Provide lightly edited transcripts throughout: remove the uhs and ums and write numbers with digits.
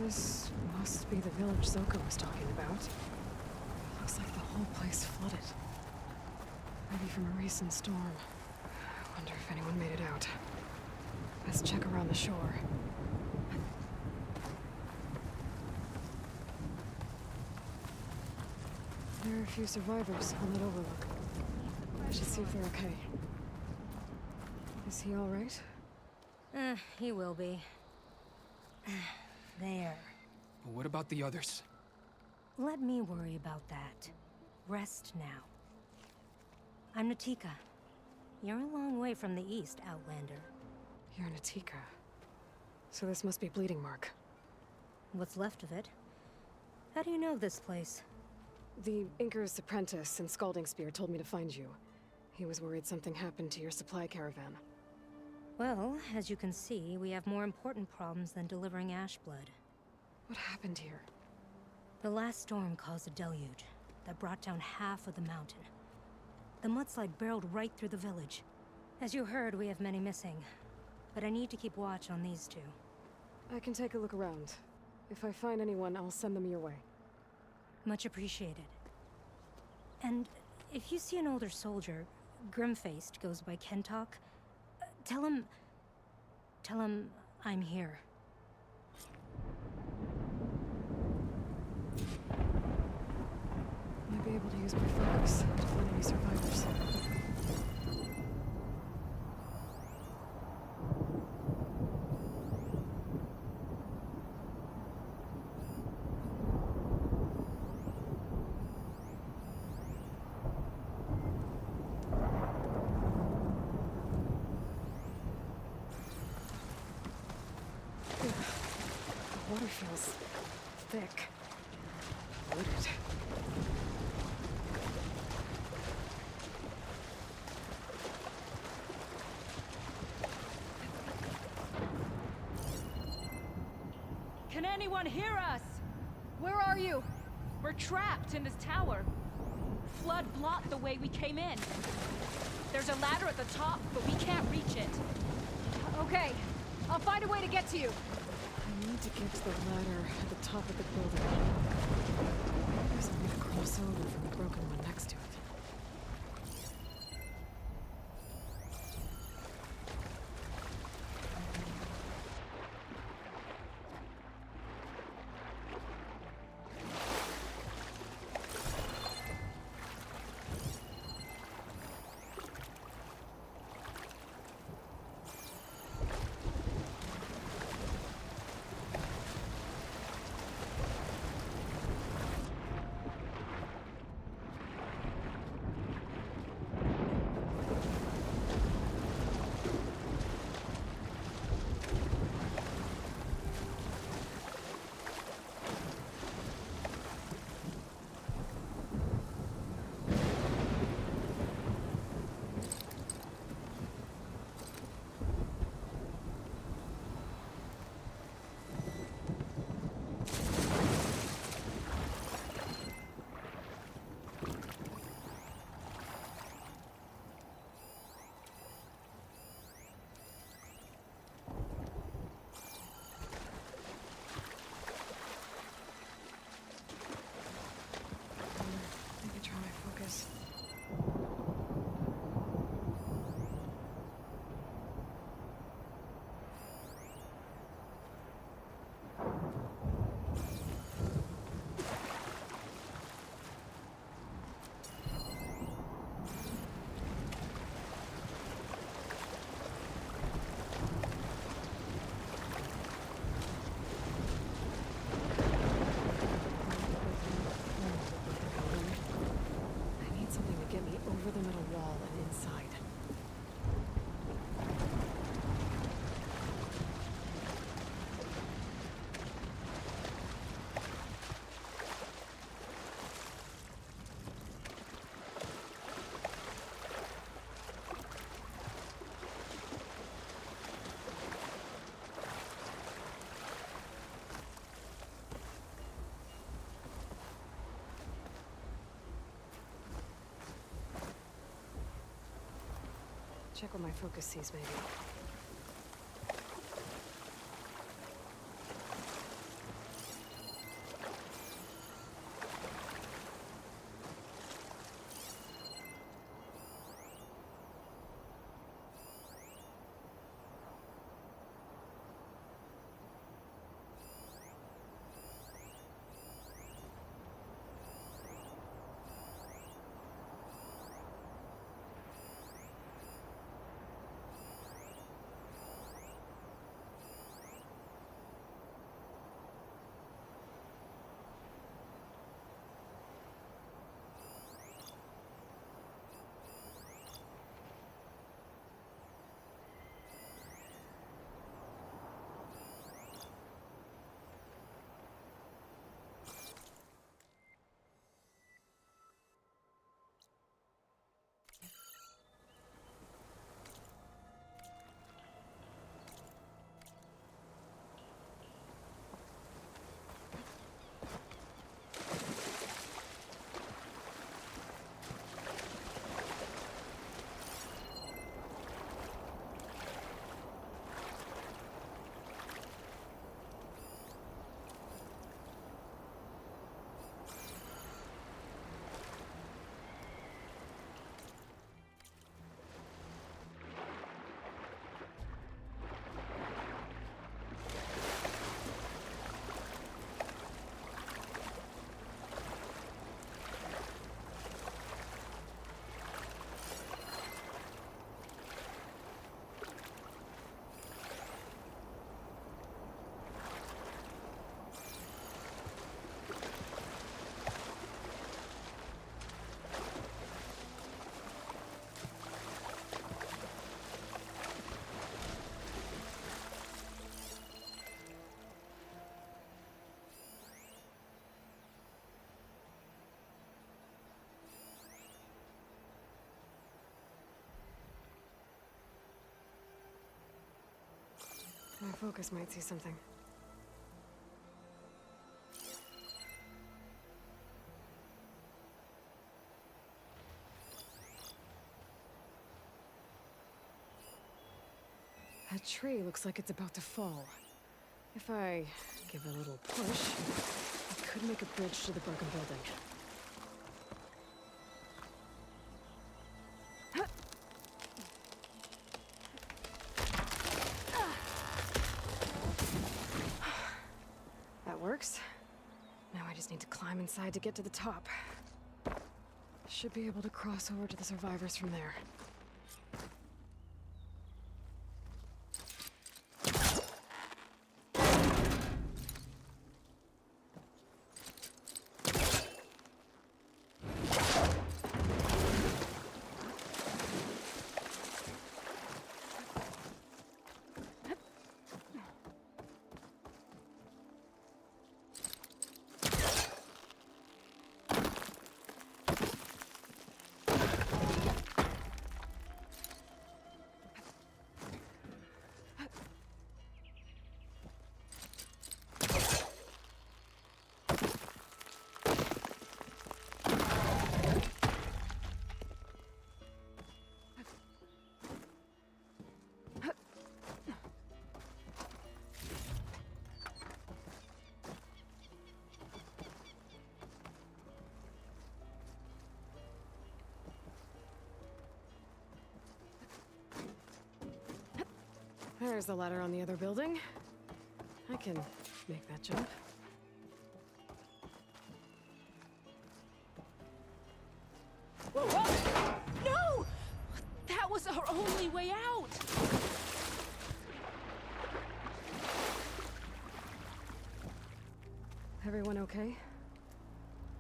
This must be the village Zoko was talking about. Looks like the whole place flooded. Maybe from a recent storm. I wonder if anyone made it out. Let's check around the shore. There are a few survivors on that overlook. I should see if they're okay. Is he all right? He will be. There. But what about the others? Let me worry about that. Rest now. I'm Natika. You're a long way from the east, Outlander. You're Natika. So this must be Bleeding Mark. What's left of it. How do you know this place? The Inker's apprentice in Scalding Spear told me to find you. He was worried something happened to your supply caravan. Well, as you can see, we have more important problems than delivering Ashblood. What happened here? The last storm caused a deluge that brought down half of the mountain. The mudslide barreled right through the village. As you heard, we have many missing. But I need to keep watch on these two. I can take a look around. If I find anyone, I'll send them your way. Much appreciated. And if you see an older soldier, grim-faced, goes by Kentok, tell him I'm here. Might be able to use my focus to find any survivors. The water feels thick. polluted. Can anyone hear us? Where are you? We're trapped in this tower. Flood blocked the way we came in. There's a ladder at the top, but we can't reach it. Okay, I'll find a way to get to you. I need to get to the ladder at the top of the building. There's a way to cross over from the broken one next to it. Maybe try my focus. I need something to get me over the middle wall and inside. Check what my focus sees, maybe. Focus might see something. That tree looks like it's about to fall. If I give it a little push, I could make a bridge to the broken building. That works. Now I just need to climb inside to get to the top. Should be able to cross over to the survivors from there. There's the ladder on the other building. I can make that jump. Whoa, whoa! No! That was our only way out! Everyone okay?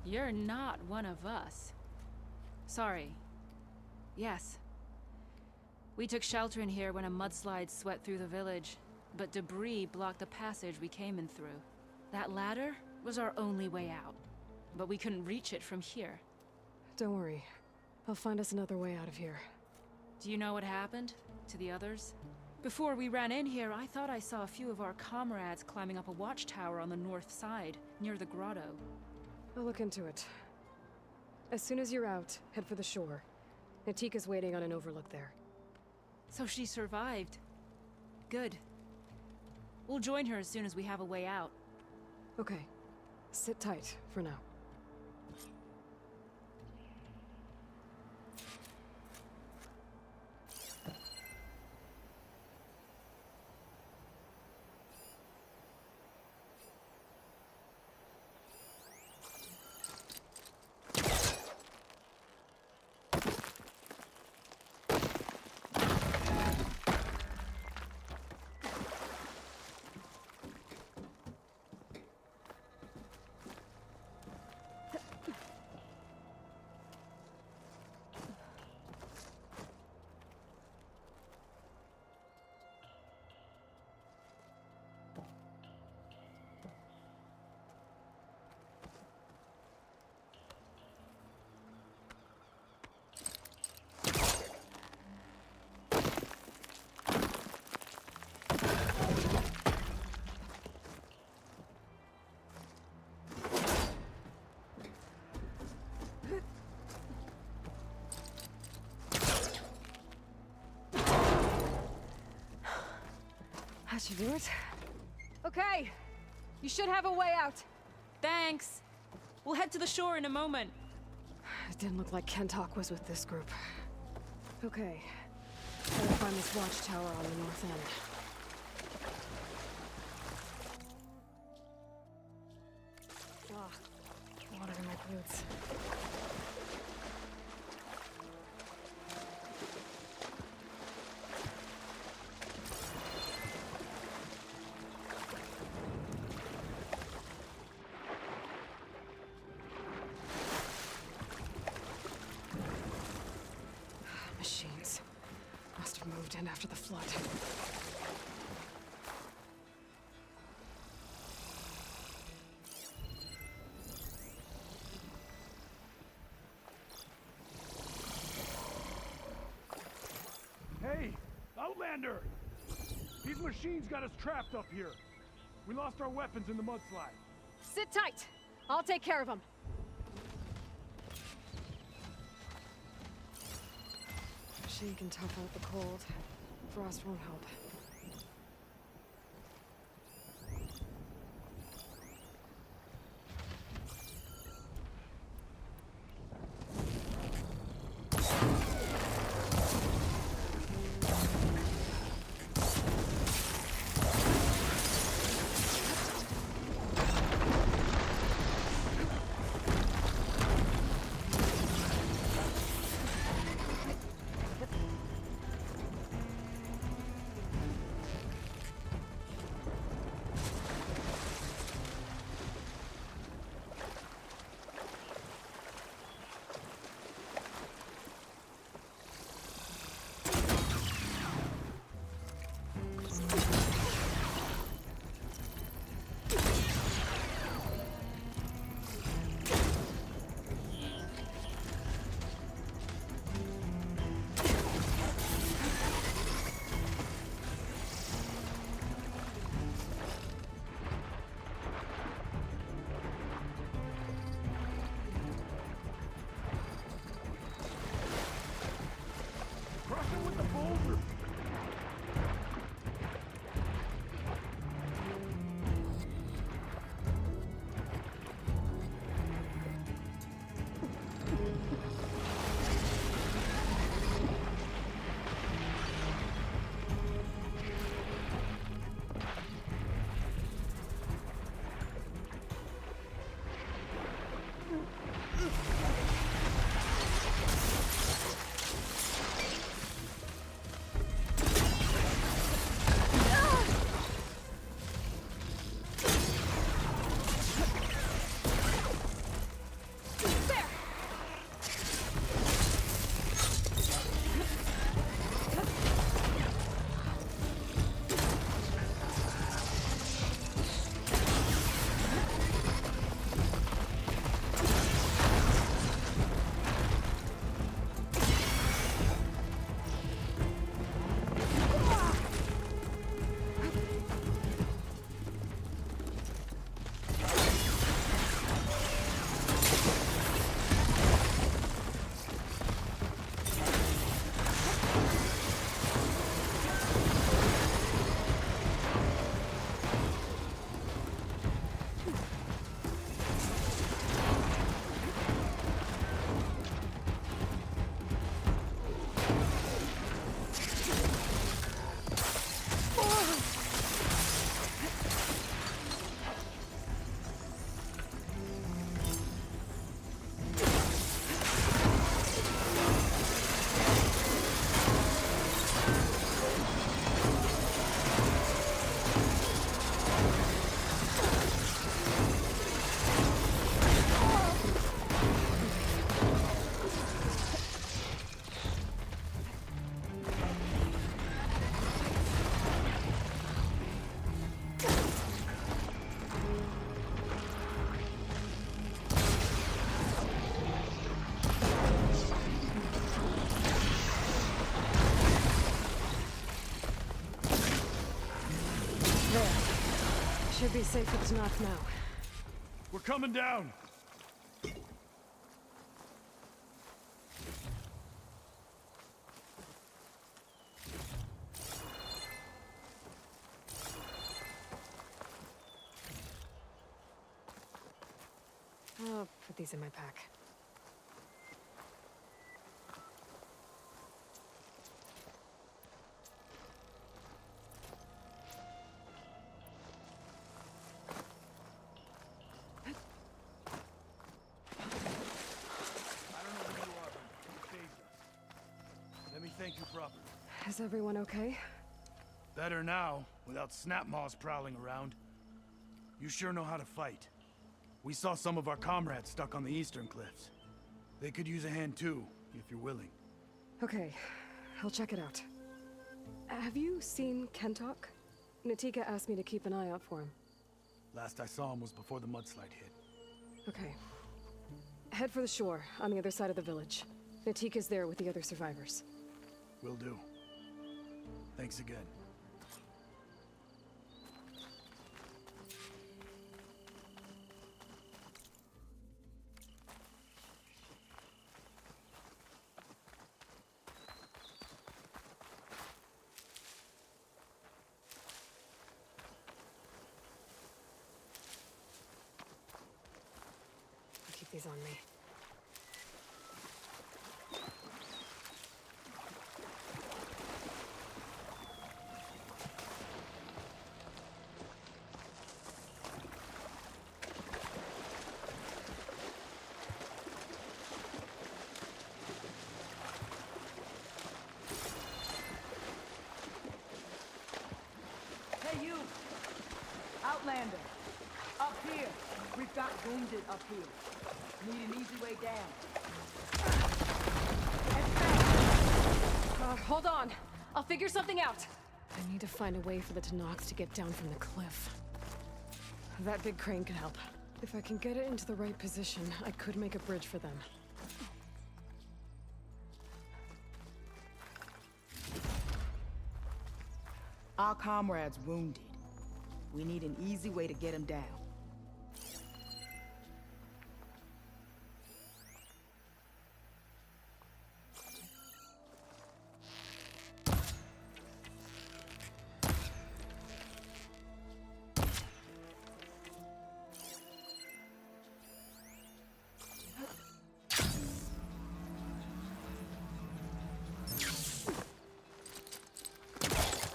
You're not one of us. Sorry. Yes. We took shelter in here when a mudslide swept through the village, but debris blocked the passage we came in through. That ladder was our only way out, but we couldn't reach it from here. Don't worry. I'll find us another way out of here. Do you know what happened to the others? Before we ran in here, I thought I saw a few of our comrades climbing up a watchtower on the north side, near the grotto. I'll look into it. As soon as you're out, head for the shore. Natika's waiting on an overlook there. So she survived. Good. We'll join her as soon as we have a way out. Okay. Sit tight for now. That should do it. Okay. You should have a way out. Thanks! We'll head to the shore in a moment. It didn't look like Kentok was with this group. Okay. Gotta find this watchtower on the north end. Ah, water in my boots. Machines. Must have moved in after the flood. Hey, Outlander! He's These machines got us trapped up here. We lost our weapons in the mudslide. Sit tight. I'll take care of them. She can tough out the cold. Frost won't help. Crush him with the boulder! Should be safe with Knoth now. We're coming down! I'll put these in my pack. Thank you properly. Is everyone okay? Better now, without Snapmaws prowling around. You sure know how to fight. We saw some of our comrades stuck on the eastern cliffs. They could use a hand too, if you're willing. Okay, I'll check it out. Have you seen Kentok? Natika asked me to keep an eye out for him. Last I saw him was before the mudslide hit. Okay. Head for the shore, on the other side of the village. Natika's there with the other survivors. Will do. Thanks again. he's on me. Hey, you! Outlander! Up here! We've got wounded up here. Need an easy way down. And fast! Hold on. I'll figure something out. I need to find a way for the Tanox to get down from the cliff. That big crane could help. If I can get it into the right position, I could make a bridge for them. Our comrade's wounded. We need an easy way to get him down.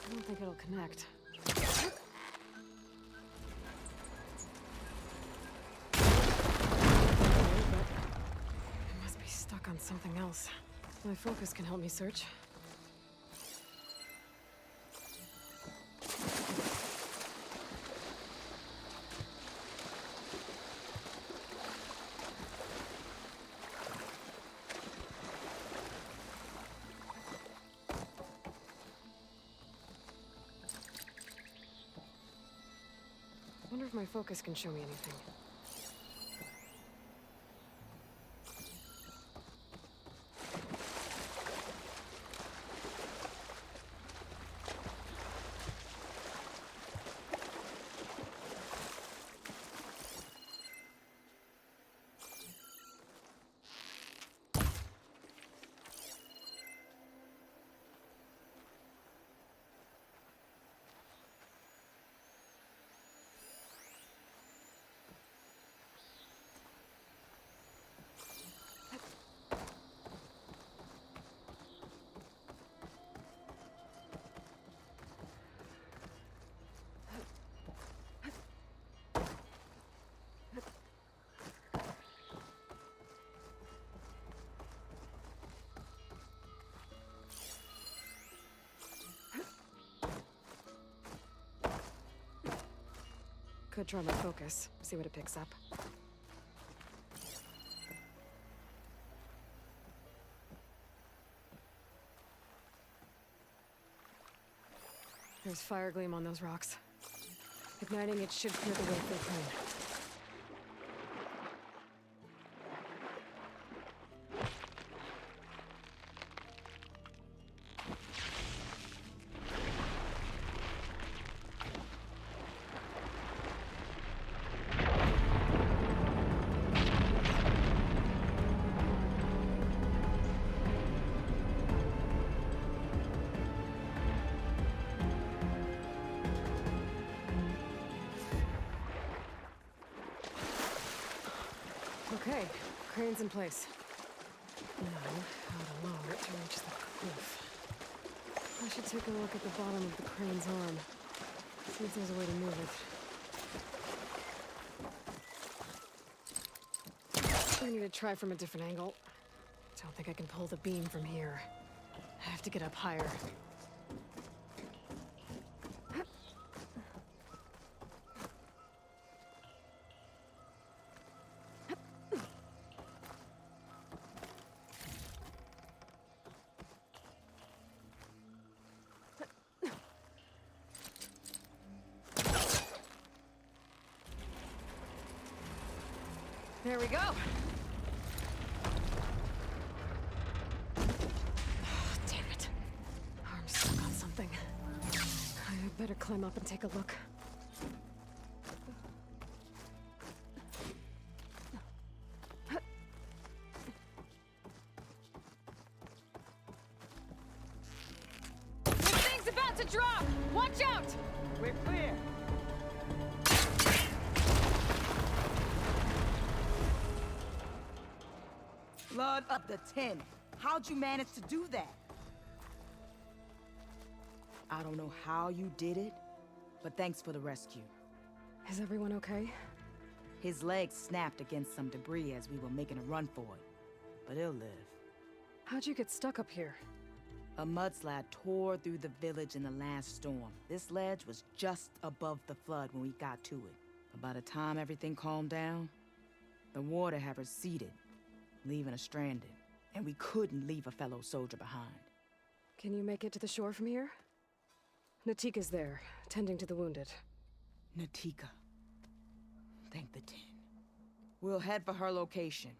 I don't think it'll connect. It must be stuck on something else. My focus can help me search. I wonder if my focus can show me anything. Could try my focus, see what it picks up. There's fire gleam on those rocks. Igniting it should clear the way for the crane. Okay, crane's in place. Now, how to lower it to reach the cliff. I should take a look at the bottom of the crane's arm. See if there's a way to move it. I need to try from a different angle. Don't think I can pull the beam from here. I have to get up higher. There we go. Oh, damn it. Arm's stuck on something. I better climb up and take a look. This thing's about to drop! Watch out! We're clear. blood of the 10. How'd you manage to do that? I don't know how you did it, but thanks for the rescue. Is everyone okay? His legs snapped against some debris as we were making a run for it, but he'll live. How'd you get stuck up here? A mudslide tore through the village in the last storm. This ledge was just above the flood when we got to it. But by the time everything calmed down, the water had receded, leaving us stranded. And we couldn't leave a fellow soldier behind. Can you make it to the shore from here? Natika's there, tending to the wounded. Natika. Thank the 10. We'll head for her location.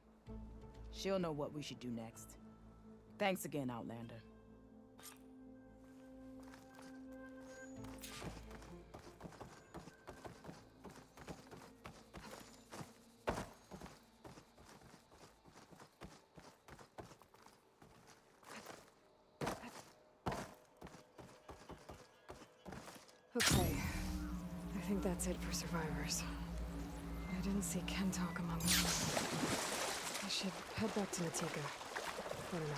She'll know what we should do next. Thanks again, Outlander. Okay. I think that's it for survivors. I didn't see Kentok among them. I should head back to Natika. Let her know.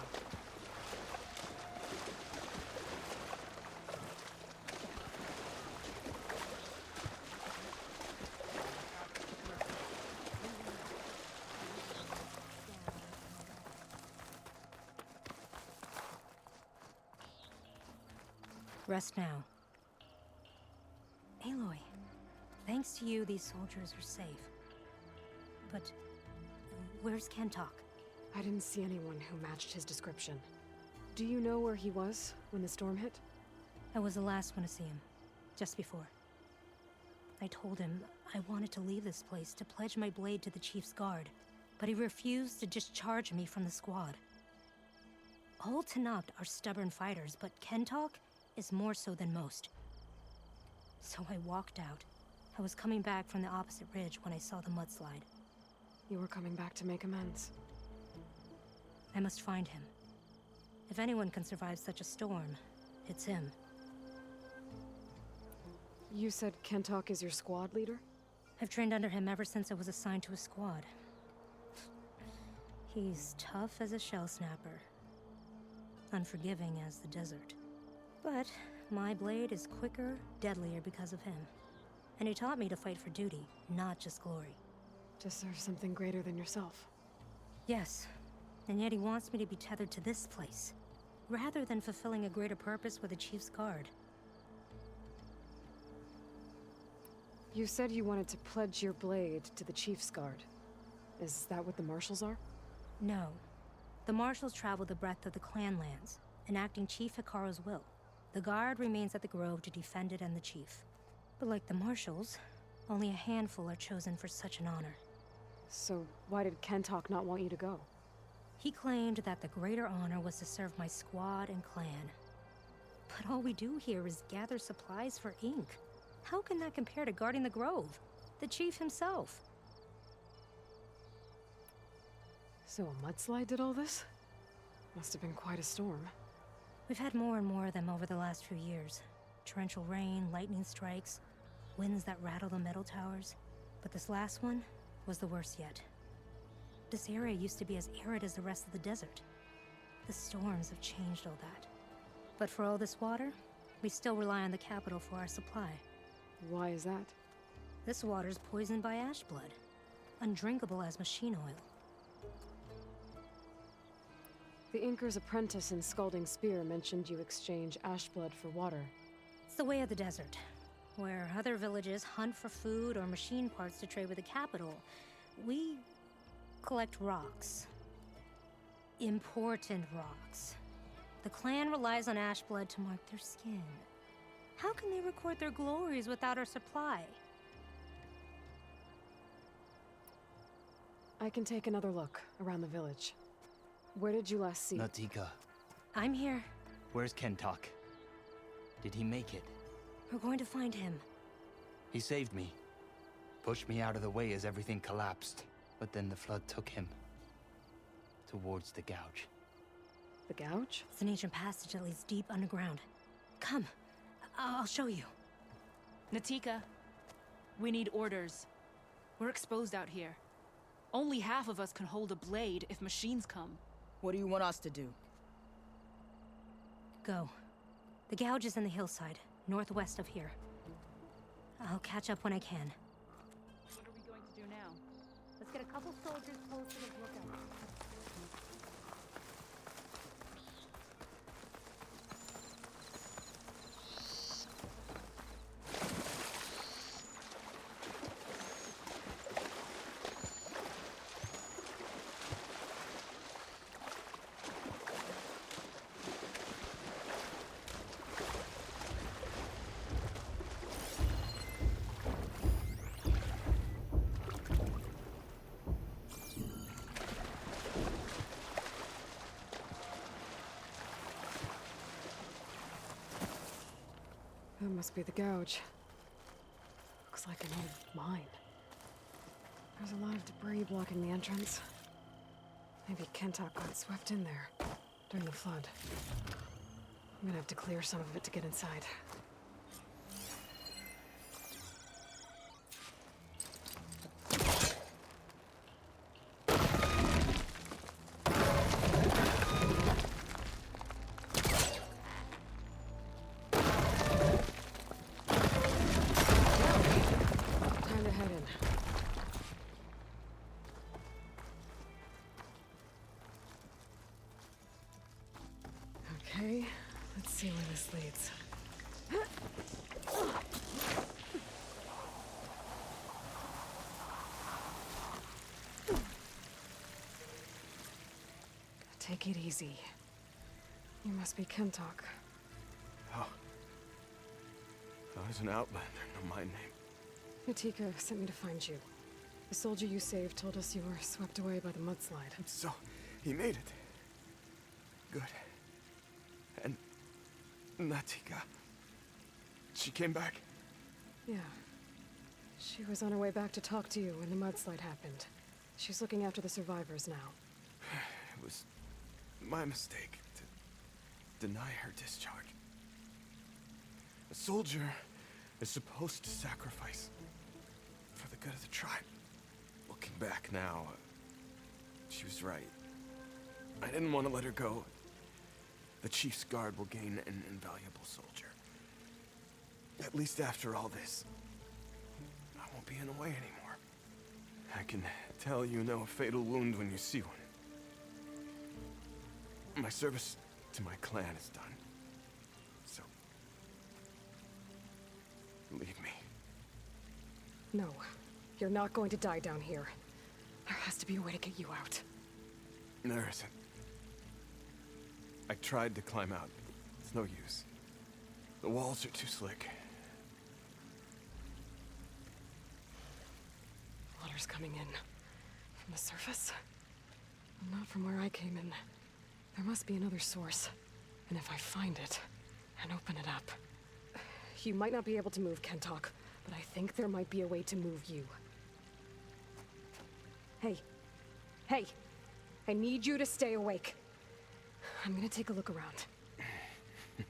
Rest now. Aloy, thanks to you, these soldiers are safe. But where's Kentok? I didn't see anyone who matched his description. Do you know where he was when the storm hit? I was the last one to see him, just before. I told him I wanted to leave this place to pledge my blade to the Chief's guard, but he refused to discharge me from the squad. All Tenakth are stubborn fighters, but Kentok is more so than most. So I walked out. I was coming back from the opposite ridge when I saw the mudslide. You were coming back to make amends. I must find him. If anyone can survive such a storm, it's him. You said Kentok is your squad leader? I've trained under him ever since I was assigned to a squad. He's tough as a shell snapper. Unforgiving as the desert. But my blade is quicker, deadlier because of him. And he taught me to fight for duty, not just glory. To serve something greater than yourself. Yes, and yet he wants me to be tethered to this place, rather than fulfilling a greater purpose with the Chief's guard. You said you wanted to pledge your blade to the Chief's guard. Is that what the Marshals are? No. The Marshals travel the breadth of the clan lands, enacting Chief Hekarro's will. The guard remains at the Grove to defend it and the Chief. But like the Marshals, only a handful are chosen for such an honor. So why did Kentok not want you to go? He claimed that the greater honor was to serve my squad and clan. But all we do here is gather supplies for ink. How can that compare to guarding the Grove? The Chief himself. So a mudslide did all this? Must have been quite a storm. We've had more and more of them over the last few years. Torrential rain, lightning strikes, winds that rattle the metal towers. But this last one was the worst yet. This area used to be as arid as the rest of the desert. The storms have changed all that. But for all this water, we still rely on the capital for our supply. Why is that? This water's poisoned by ash blood. Undrinkable as machine oil. The Inker's apprentice in Scalding Spear mentioned you exchange ash blood for water. It's the way of the desert. Where other villages hunt for food or machine parts to trade with the capital, we collect rocks. Important rocks. The clan relies on ash blood to mark their skin. How can they record their glories without our supply? I can take another look around the village. Where did you last see? Natika, I'm here. where's Kentok? Did he make it? We're going to find him. He saved me. Pushed me out of the way as everything collapsed. But then the flood took him. Towards the gouge. The Gouge? It's an ancient passage that leads deep underground. Come. I'll show you. Natika, we need orders. We're exposed out here. Only half of us can hold a blade if machines come. What do you want us to do? Go. The gouge is in the hillside, northwest of here. I'll catch up when I can. What are we going to do now? Let's get a couple soldiers posted as lookouts. That must be the gouge. Looks like an old mine. There's a lot of debris blocking the entrance. Maybe Kentok got swept in there during the flood. I'm gonna have to clear some of it to get inside. Time to head in. Okay, let's see where this leads. Take it easy. You must be Kentok. Oh. I was an outlander, no my name. Natika sent me to find you. The soldier you saved told us you were swept away by the mudslide. So, he made it. Good. And Natika. She came back. Yeah. She was on her way back to talk to you when the mudslide happened. She's looking after the survivors now. It was my mistake to deny her discharge. A soldier is supposed to sacrifice for the good of the tribe. Looking back now, she was right. I didn't want to let her go. The chief's guard will gain an invaluable soldier. At least after all this, I won't be in the way anymore. I can tell you know a fatal wound when you see one. My service to my clan is done. So, leave me. No, you're not going to die down here. There has to be a way to get you out. There isn't. I tried to climb out. It's no use. The walls are too slick. Water's coming in. From the surface? Not from where I came in. There must be another source. And if I find it, and open it up... You might not be able to move Kentok, but I think there might be a way to move you. Hey. Hey! I need you to stay awake. I'm gonna take a look around. You're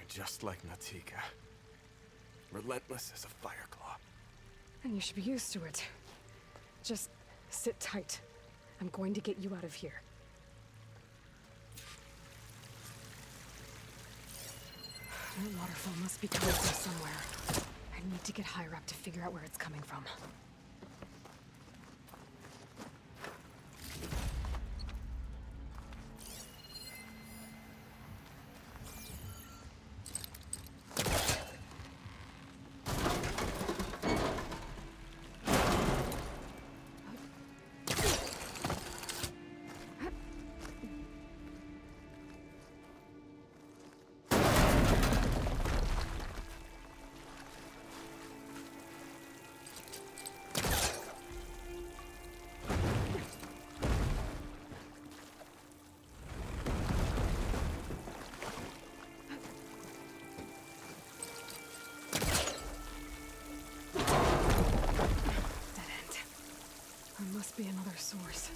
just like Natika. Relentless as a fireclaw. And you should be used to it. Just sit tight. I'm going to get you out of here. That waterfall must be coming from somewhere. I need to get higher up to figure out where it's coming from. Must be another source.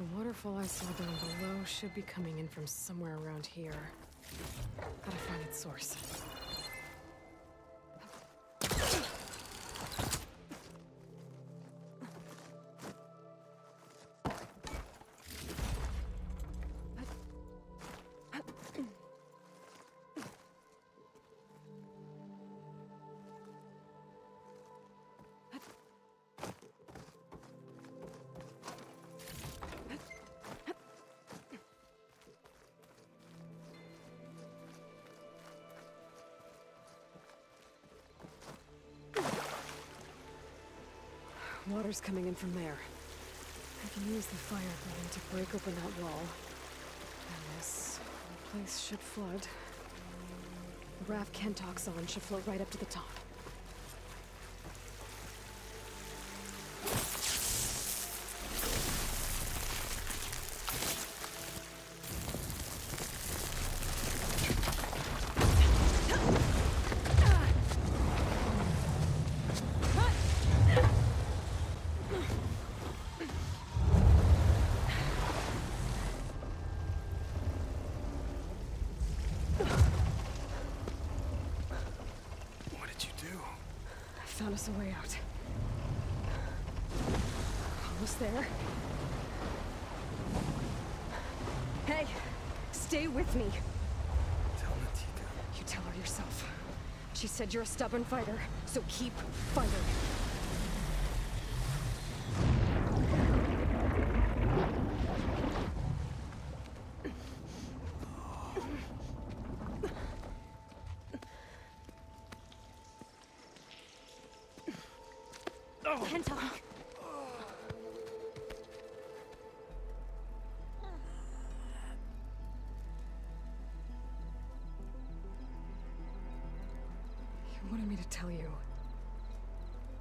The waterfall I saw down below should be coming in from somewhere around here. Gotta find its source. Water's coming in from there. I can use the fire breathing to break open that wall. And this whole place should flood. The raft Kentock's on should float right up to the top. Found us a way out. Almost there. Hey, stay with me. Tell Natika. You tell her yourself. She said you're a stubborn fighter, so keep fighting. Kentock! You wanted me to tell you.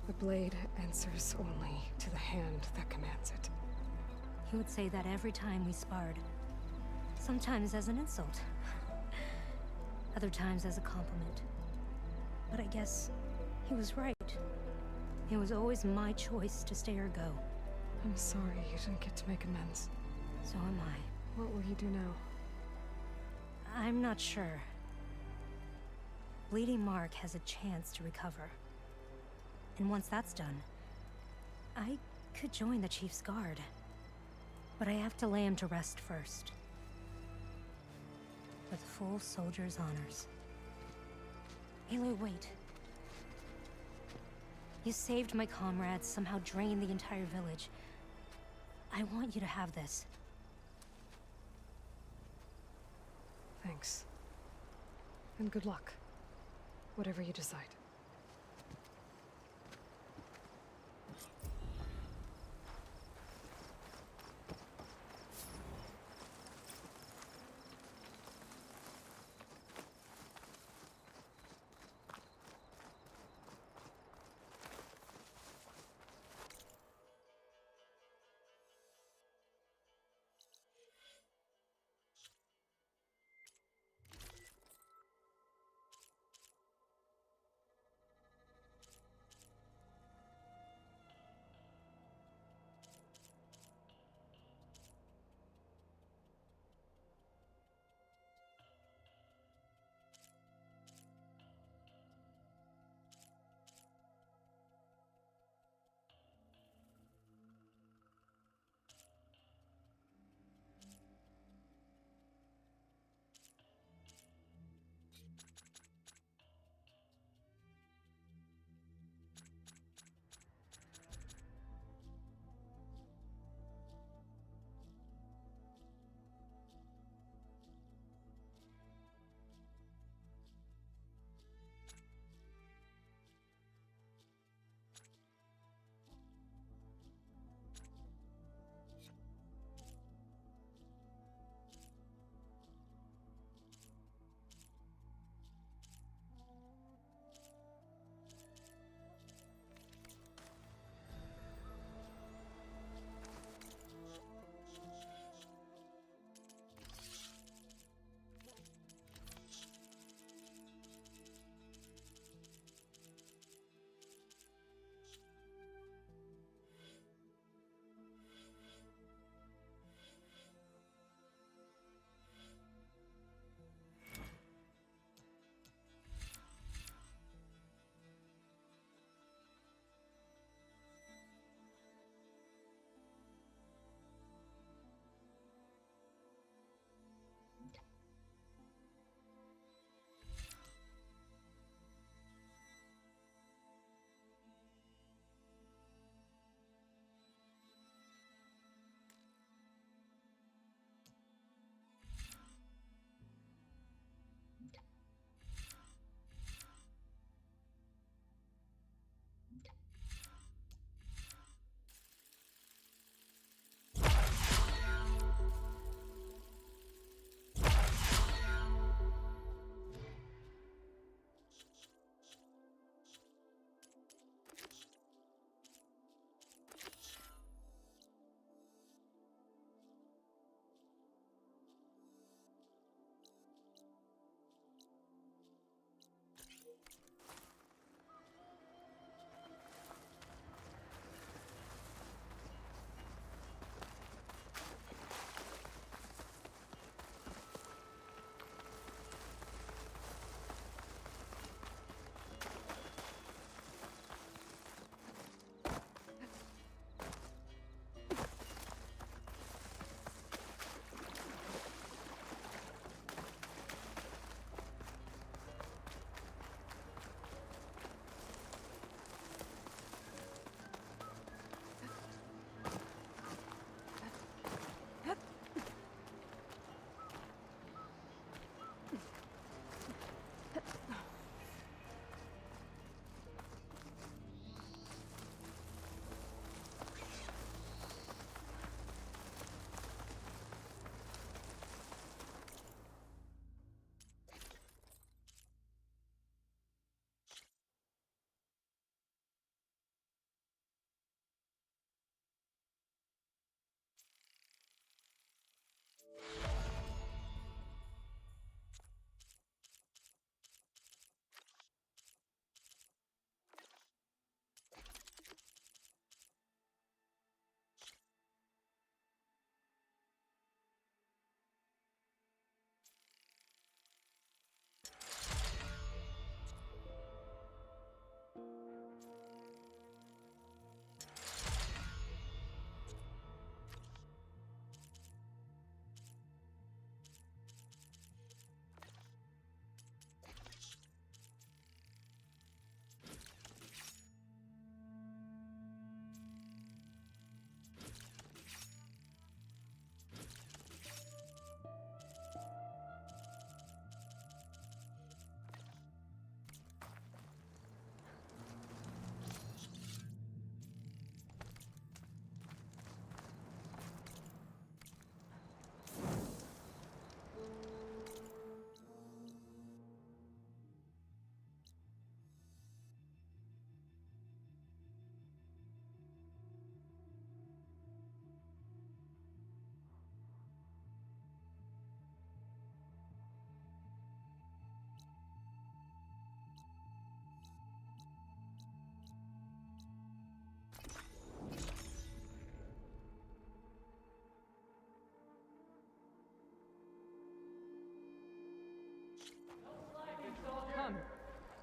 The blade answers only to the hand that commands it. He would say that every time we sparred. Sometimes as an insult. Other times as a compliment. But I guess he was right. It was always my choice to stay or go. I'm sorry you didn't get to make amends. So am I. What will you do now? I'm not sure. Bleeding Mark has a chance to recover. And once that's done, I could join the Chief's Guard. But I have to lay him to rest first. With full soldier's honors. Aloy, wait. You saved my comrades, somehow drained the entire village. I want you to have this. Thanks. And good luck. Whatever you decide.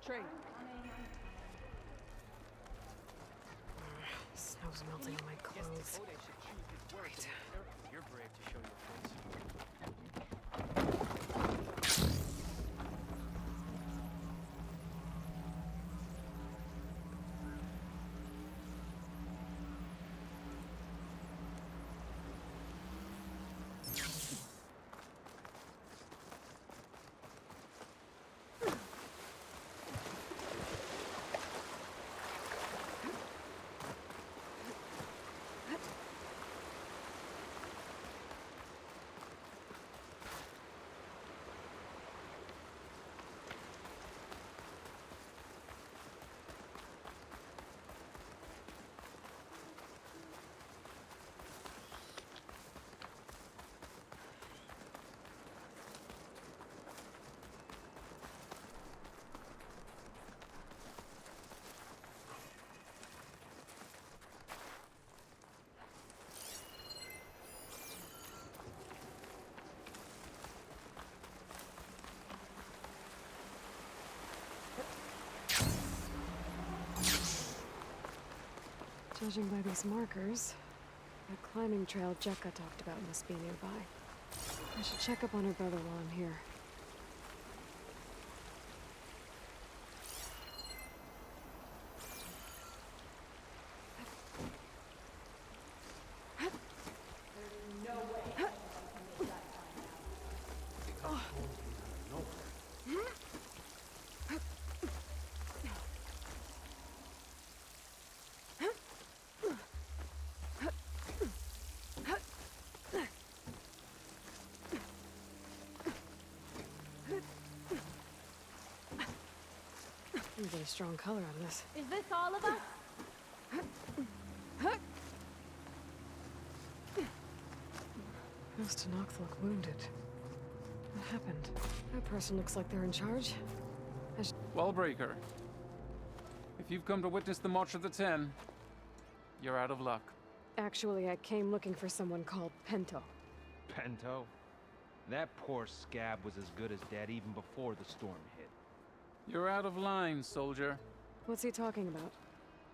train. Snow's melting on my clothes. Right. You're brave to show your face. Judging by these markers, that climbing trail Jekka talked about must be nearby. I should check up on her brother while I'm here. I'm getting strong color out of this. Is this all of us? How's Tenakth look wounded? What happened? That person looks like they're in charge. Wallbreaker, if you've come to witness the March of the Ten, you're out of luck. Actually, I came looking for someone called Pento. Pento? That poor scab was as good as dead even before the storm hit. You're out of line, soldier. What's he talking about?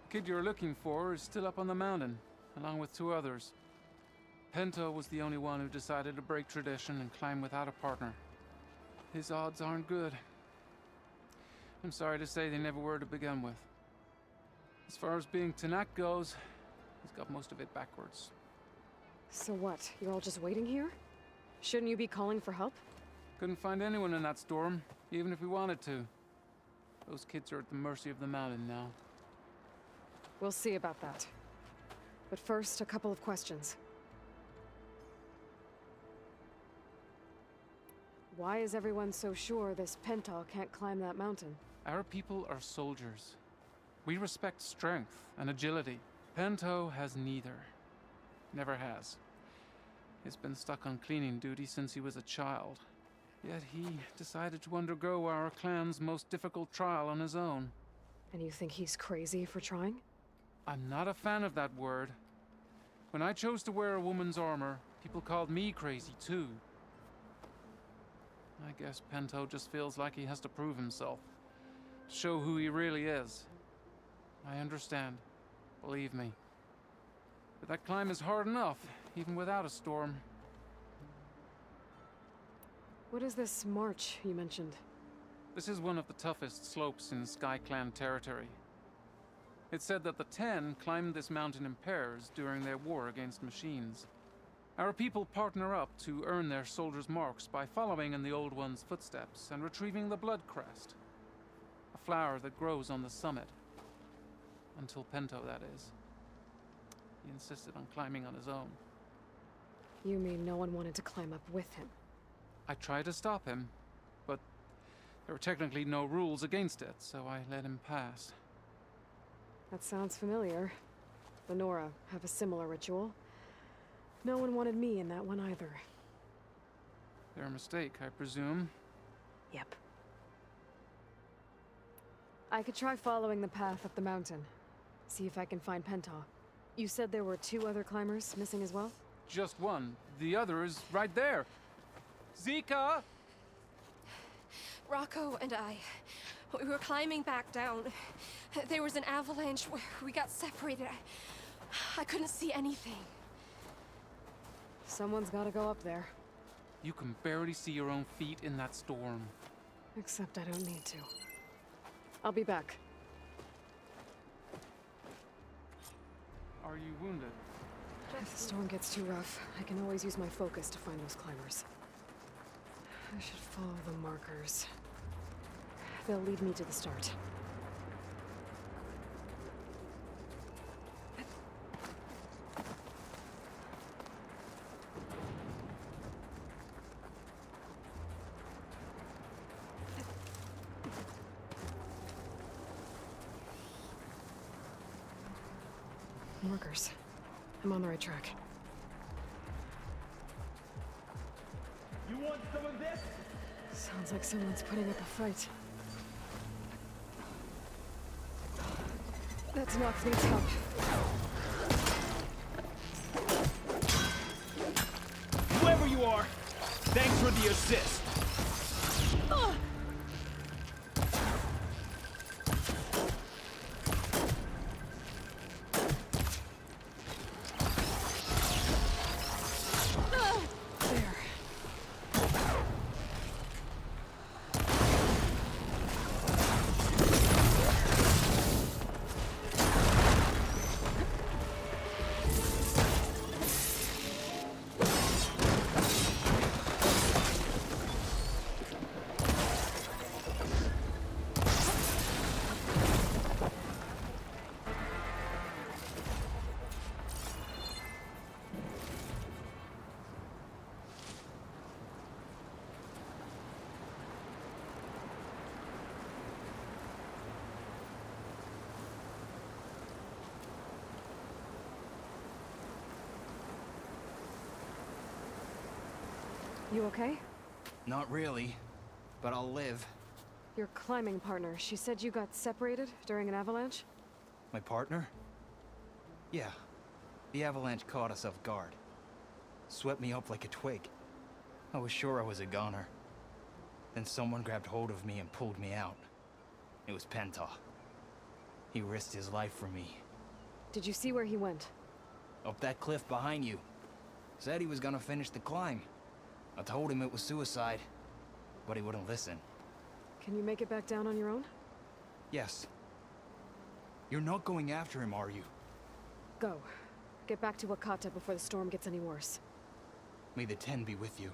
The kid you're looking for is still up on the mountain, along with 2 others. Pento was the only one who decided to break tradition and climb without a partner. His odds aren't good. I'm sorry to say they never were to begin with. As far as being Tenakth goes, he's got most of it backwards. So what? You're all just waiting here? Shouldn't you be calling for help? Couldn't find anyone in that storm, even if we wanted to. Those kids are at the mercy of the mountain now. We'll see about that. But first, a couple of questions. Why is everyone so sure this Pento can't climb that mountain? Our people are soldiers. We respect strength and agility. Pento has neither. Never has. He's been stuck on cleaning duty since he was a child. Yet he decided to undergo our clan's most difficult trial on his own. And you think he's crazy for trying? I'm not a fan of that word. When I chose to wear a woman's armor, people called me crazy too. I guess Pento just feels like he has to prove himself. To show who he really is. I understand. Believe me. But that climb is hard enough, even without a storm. What is this march you mentioned? This is one of the toughest slopes in SkyClan territory. It's said that the Ten climbed this mountain in pairs during their war against machines. Our people partner up to earn their soldiers' marks by following in the Old One's footsteps and retrieving the Blood Crest. A flower that grows on the summit. Until Pento, that is. He insisted on climbing on his own. You mean no one wanted to climb up with him? I tried to stop him, but there were technically no rules against it, so I let him pass. That sounds familiar. The Nora have a similar ritual. No one wanted me in that one either. Their mistake, I presume. Yep. I could try following the path up the mountain. See if I can find Pento. You said there were 2 other climbers missing as well? Just one. The other is right there. Zika! Rocco and I, We were climbing back down. There was an avalanche. We got separated. I couldn't see anything. Someone's gotta go up there. You can barely see your own feet in that storm. Except I don't need to. I'll be back. Are you wounded? If the storm gets too rough, I can always use my focus to find those climbers. I should follow the markers. They'll lead me to the start. Markers. I'm on the right track. You want some of this? Sounds like someone's putting up a fight. That's knocked me top. Whoever you are, thanks for the assist. There. You okay? Not really, but I'll live. Your climbing partner, she said you got separated during an avalanche? My partner? Yeah. The avalanche caught us off guard. Swept me up like a twig. I was sure I was a goner. Then someone grabbed hold of me and pulled me out. It was Penta. He risked his life for me. Did you see where he went? Up that cliff behind you. Said he was gonna finish the climb. I told him it was suicide, but he wouldn't listen. Can you make it back down on your own? Yes. You're not going after him, are you? Go. Get back to Wakata before the storm gets any worse. May the Ten be with you.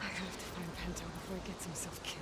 I have to find Pento before he gets himself killed.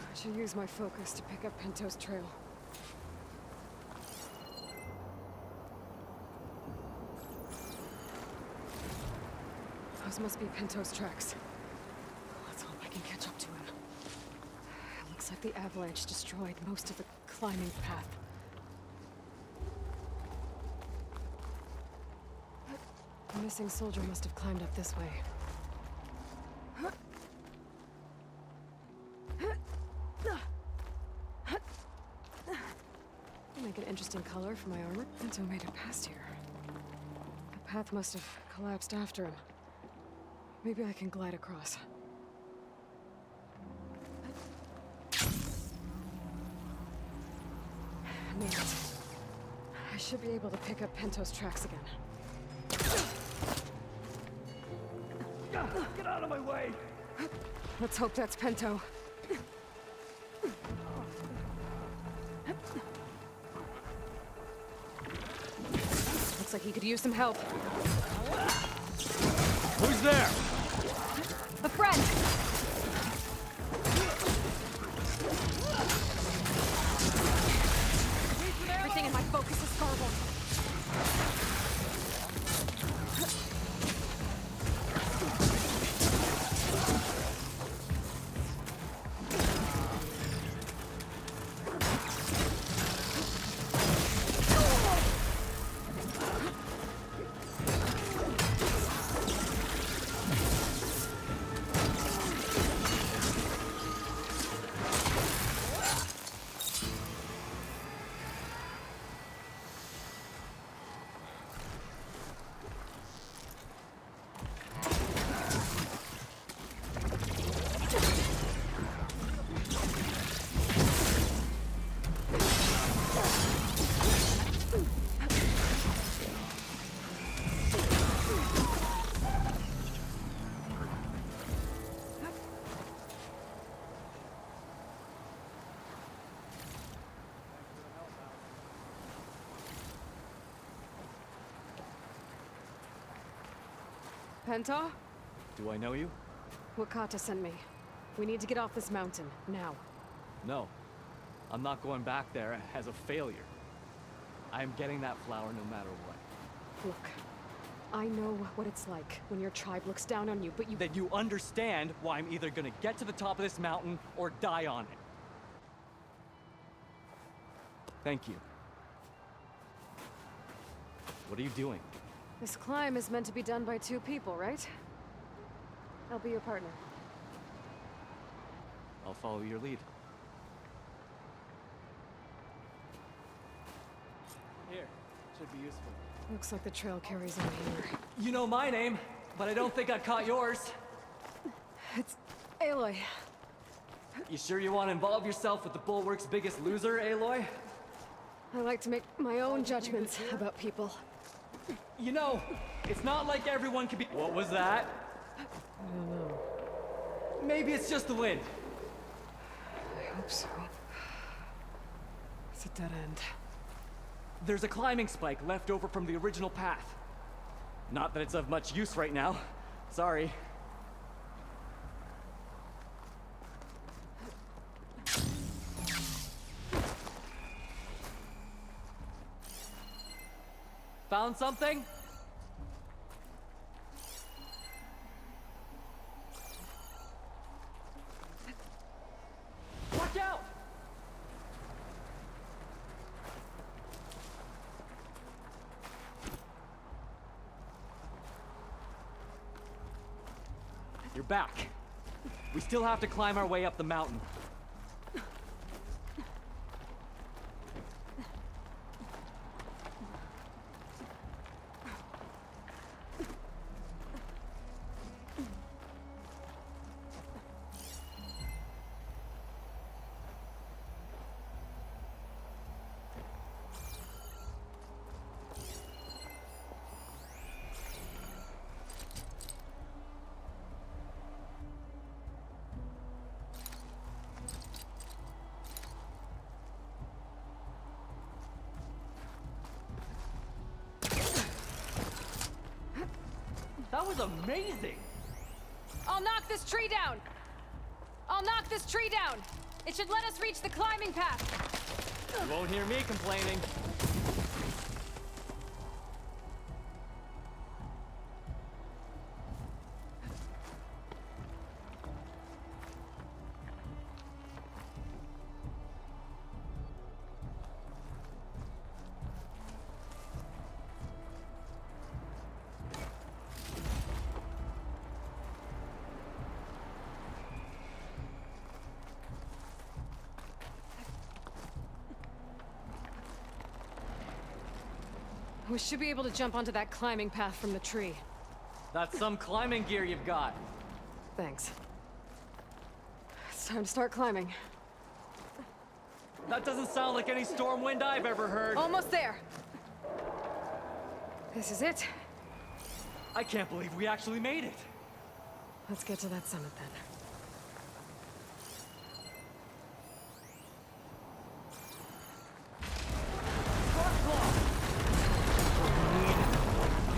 I should use my focus to pick up Pento's trail. Those must be Pento's tracks. Let's hope I can catch up to him. It looks like the avalanche destroyed most of the climbing path. The missing soldier must have climbed up this way. Make an interesting color for my armor. Pento made it past here. The path must have collapsed after him. Maybe I can glide across. Made it. I should be able to pick up Pento's tracks again. Get out of my way! Let's hope that's Pento. Looks like he could use some help. Who's there? A friend! Everything in my focus is garbled. Penta? Do I know you? Wakata sent me. We need to get off this mountain, now. No. I'm not going back there as a failure. I am getting that flower no matter what. Look, I know what it's like when your tribe looks down on you, but you— Then you understand why I'm either gonna get to the top of this mountain or die on it. Thank you. What are you doing? This climb is meant to be done by 2 people, right? I'll be your partner. I'll follow your lead. Here, should be useful. Looks like the trail carries on here. You know my name, but I don't think I caught yours. It's Aloy. You sure you want to involve yourself with the Bulwark's biggest loser, Aloy? I like to make my own judgments about people. You know, it's not like everyone can be— What was that? I don't know. Maybe it's just the wind. I hope so. It's a dead end. There's a climbing spike left over from the original path. Not that it's of much use right now. Sorry. Found something? Watch out! You're back. We still have to climb our way up the mountain. That was amazing! I'll knock this tree down! I'll knock this tree down! It should let us reach the climbing path! You won't hear me complaining. We should be able to jump onto that climbing path from the tree. That's some climbing gear you've got. Thanks. It's time to start climbing. That doesn't sound like any storm wind I've ever heard. Almost there! This is it. I can't believe we actually made it. Let's get to that summit then.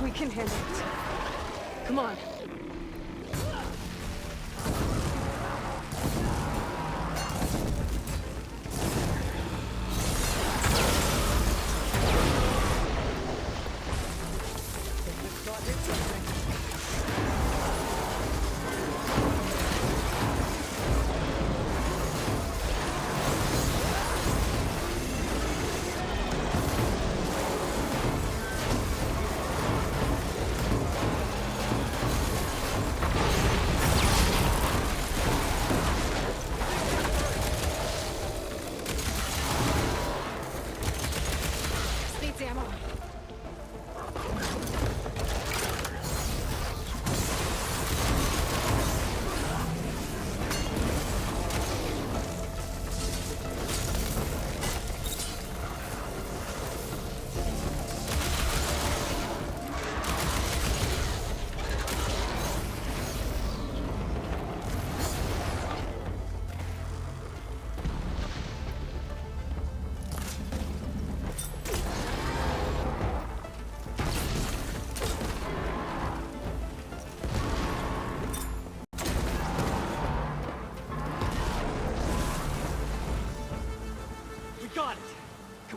We can handle it. Come on.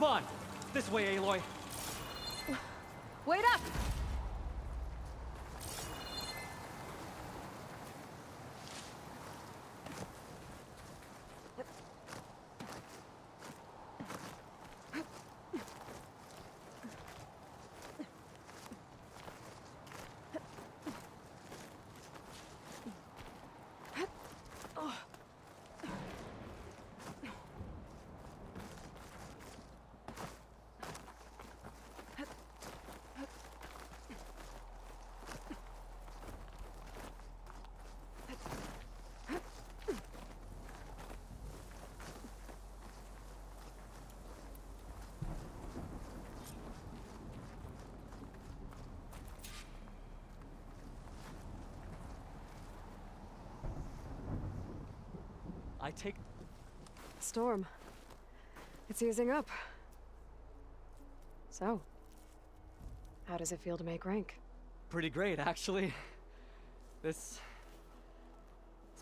Come on! This way, Aloy. Wait up! I take... Storm. It's easing up. So, how does it feel to make rank? Pretty great, actually. This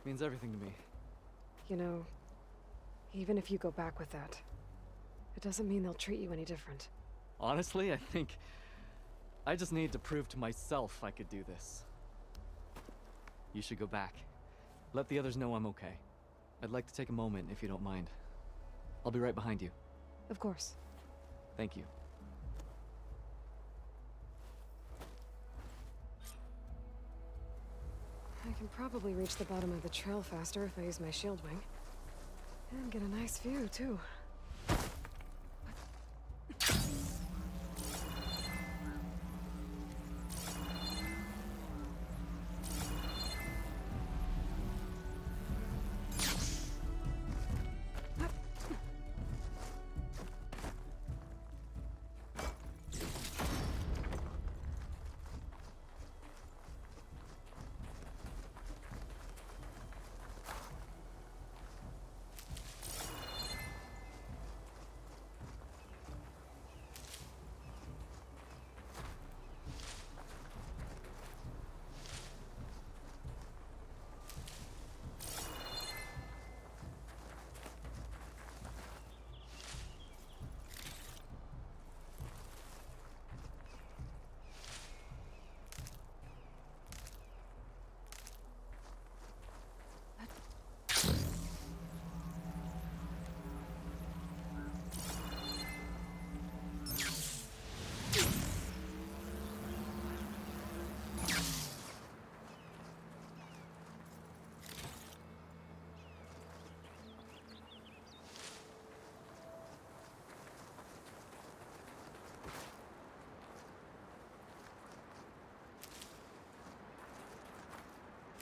means everything to me. You know, even if you go back with that, it doesn't mean they'll treat you any different. Honestly, I think I just need to prove to myself I could do this. You should go back. Let the others know I'm okay. I'd like to take a moment, if you don't mind. I'll be right behind you. Of course. Thank you. I can probably reach the bottom of the trail faster if I use my shield wing. And get a nice view, too.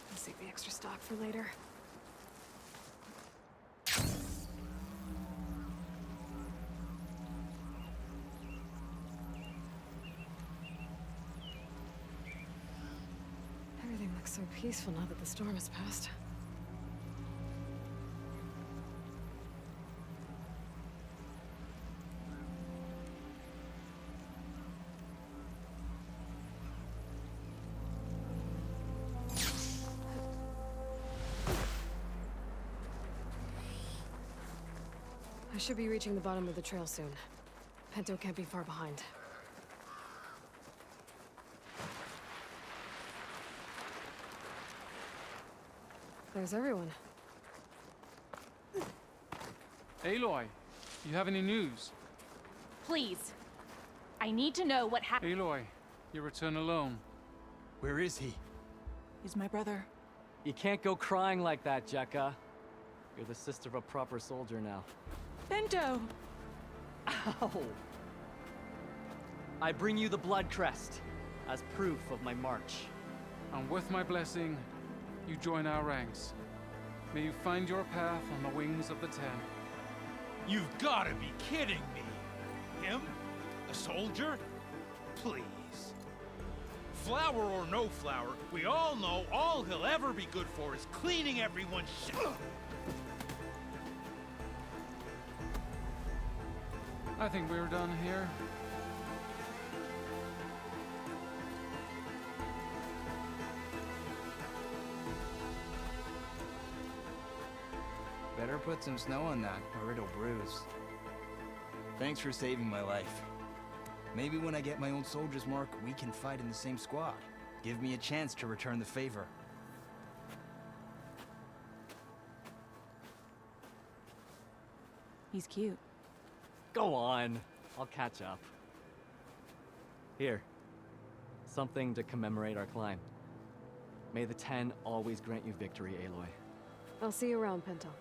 I'll save the extra stock for later. Everything looks so peaceful now that the storm has passed. I should be reaching the bottom of the trail soon. Pinto can't be far behind. There's everyone. Aloy, you have any news? Please. I need to know what happened. Aloy, you return alone. Where is he? He's my brother. You can't go crying like that, Jekka. You're the sister of a proper soldier now. Bento! Ow! I bring you the blood crest as proof of my march. And with my blessing, you join our ranks. May you find your path on the wings of the Ten. You've gotta be kidding me! Him? A soldier? Please. Flower or no flower, we all know all he'll ever be good for is cleaning everyone's shit. I think we're done here. Better put some snow on that, or it'll bruise. Thanks for saving my life. Maybe when I get my own soldier's mark, we can fight in the same squad. Give me a chance to return the favor. He's cute. Go on. I'll catch up. Here. Something to commemorate our climb. May the Ten always grant you victory, Aloy. I'll see you around, Pentel.